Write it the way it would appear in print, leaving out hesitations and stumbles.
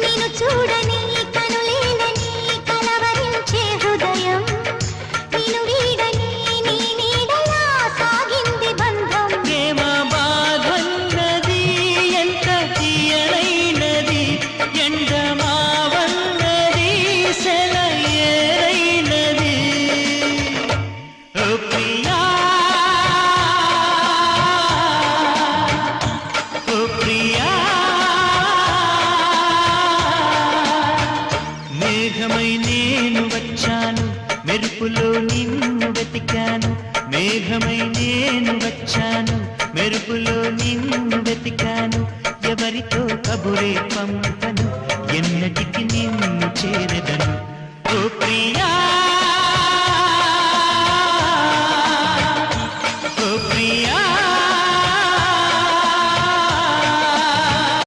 నిన్ను చూడని కనులేలని కలవరించే హృదయం నిన్ను వీడని నీ నీడలా సాగింది బంధం ప్రేమ బాధన్నది ఎంత తీయనైనది ఎండమావన్నది సెలయేరైనది ఓ ప్రియా ఓ ప్రియా మేఘమై నేను వచ్చాను మెరుపులో నిన్ను వెతికాను మేఘమై నేను వచ్చాను మెరుపులో నిన్ను వెతికాను ఎవరితో కబురే పంపను ఎన్నటికి నిన్ను చేరదను ఓ ప్రియా